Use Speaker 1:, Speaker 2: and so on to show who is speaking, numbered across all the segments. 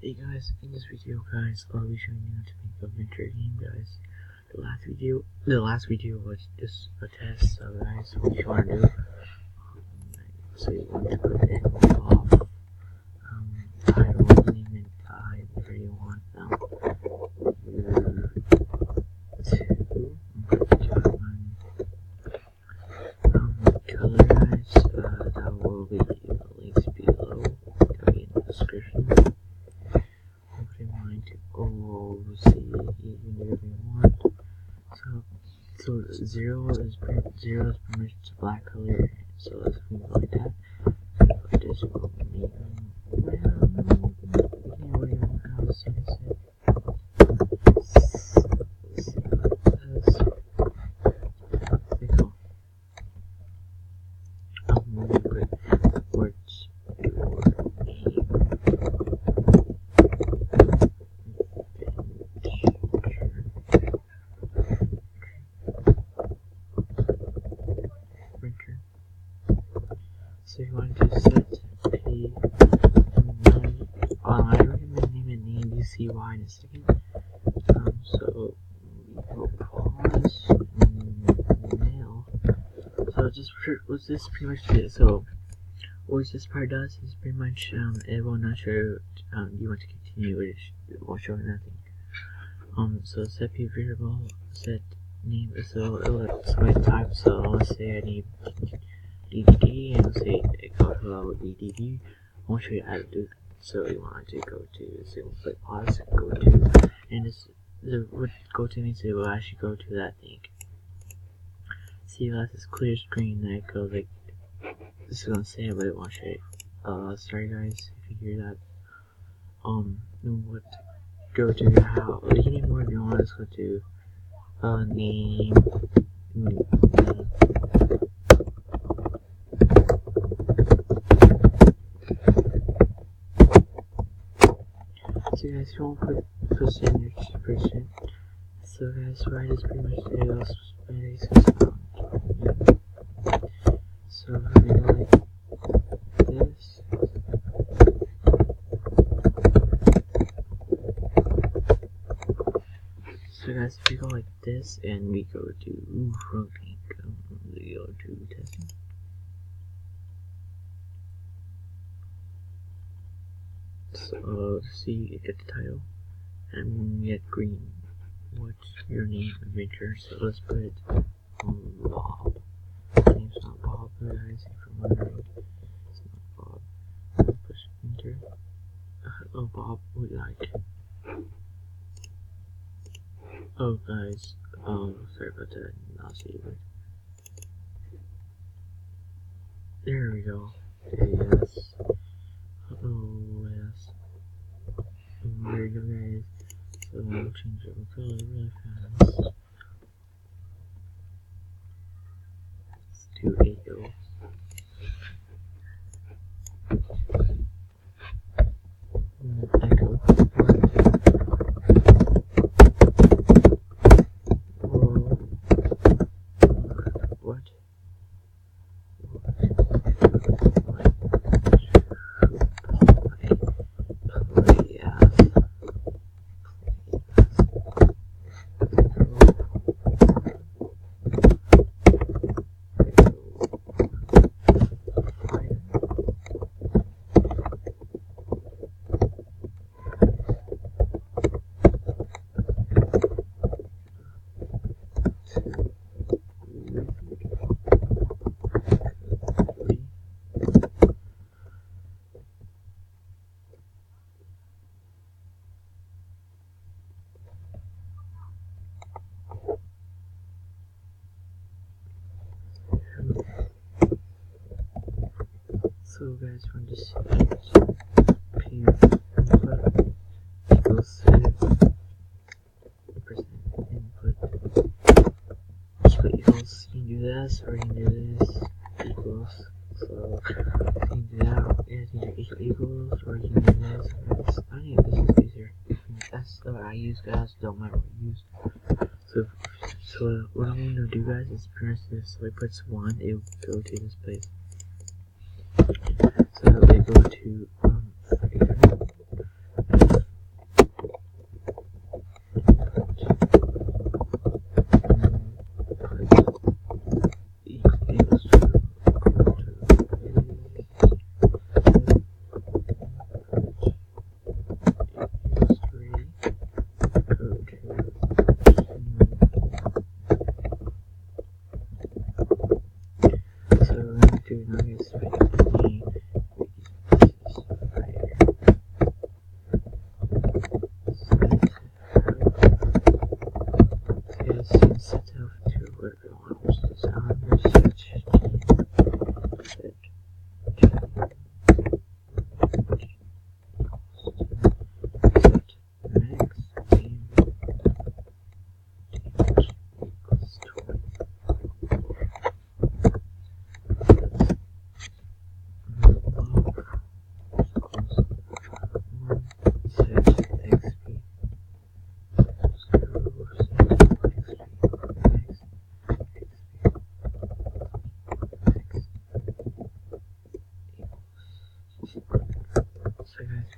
Speaker 1: Hey guys, in this video guys, I'll be showing you how to make a venture game guys. The last video was just a test, so guys, what you want to do, so you want to put in off, title, name and whatever you want now. Color guys, that will be in the links below, that'll be in the description. See whatever you want. So zero is pretty much black color. So let's leave it like that. Put this one maybe. What do you want else? I'm gonna put words. So you want to set a I recommend naming ABCY in a second. So we will pause now. So just what's this pretty much is. So what this part does is pretty much it will not show you want to continue, it won't show nothing. So set p variable, set name, so it will select type. So let's say I need DDD, and let's say hello DDD. I won't show you how to do that. So you want to go to, so we'll click pause, go to, and what go to means it will actually go to that thing. See, that's this clear screen that goes like, this is gonna say it, but it won't show you. Sorry guys if you hear that. What go to how you can more if you want. Let's go to name. So guys, you won't put percentage. So guys, right is pretty much sales. So if we go like this. So guys, if we go like this and we go to testing. So see, you get the title and we get green. What's your name, adventure? So let's put it Bob. My name's not Bob, guys, if you're wondering. It's not Bob. Push enter. Hello Bob, would you like? Oh guys, sorry about that. I'll see you later. There we go. Yes. Oh yes. There you go guys. So I'll change it really fast. Let's do 8 O's. Echo. What? So guys, we're just p input equals percent input equals, you can do this or you can do this equals. So you can do that, you can do equals, or you can do this. I think this is easier. That's what I use guys, don't matter what you use. So what I'm going to do guys is press this. So it puts 1, it will go to this place. So we go to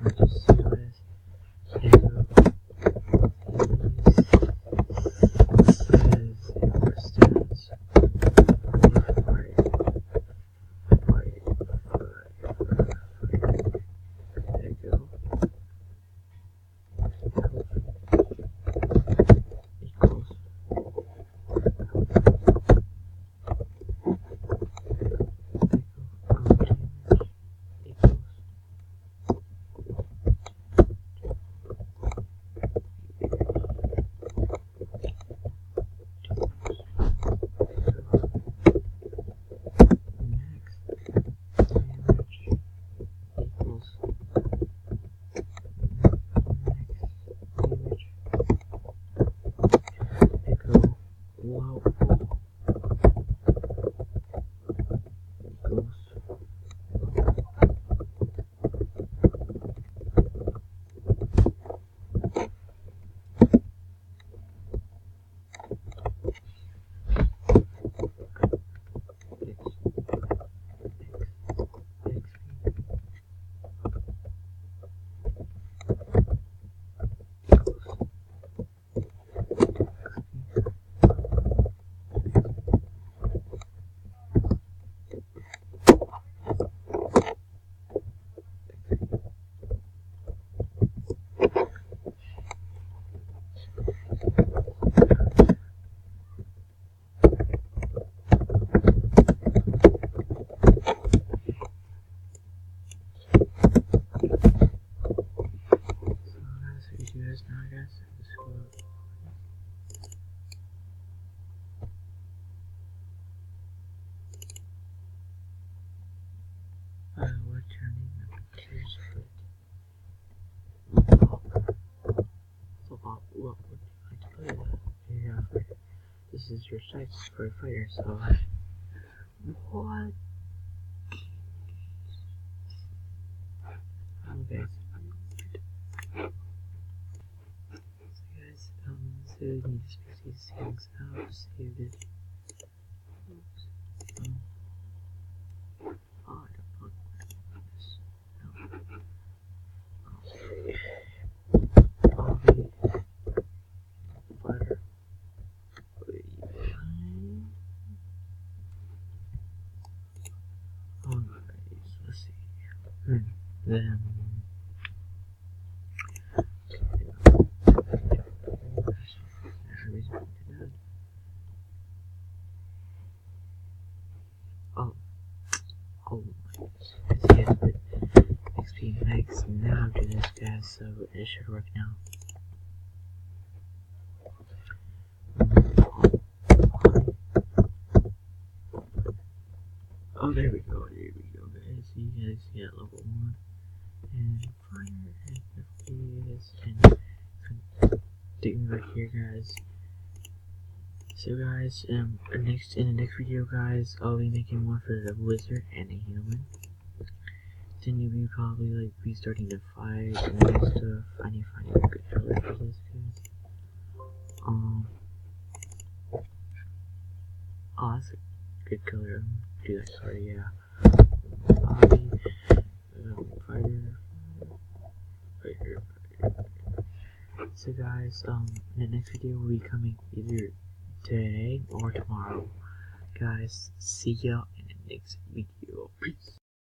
Speaker 1: Let's just see what it is. Echo. Says your stats. Right. Echo. Equals. What's your name? Here's foot. What would you like to play with? Yeah, this is your sites for a fighter, so what? Okay. So guys, so you need to space these things out, save it. Oops. Oh, I don't know this. No. Okay. I'll be fighter. Alright, so let's see. Then oh my goodness, yes, but XP Max now do this guys, so it should work now. Oh, there we go, guys. So you guys get level 1 and fire and FPS and take me back here, guys. So guys, in the next video, guys, I'll be making one for the wizard and a human. Then you'll be probably like restarting the fight and stuff. I need to find a good color for this, guys. Oh, that's a good color. Do that color, yeah. Bobby, fighter. So guys, the next video will be coming either today or tomorrow. Guys, see ya in the next video. Peace.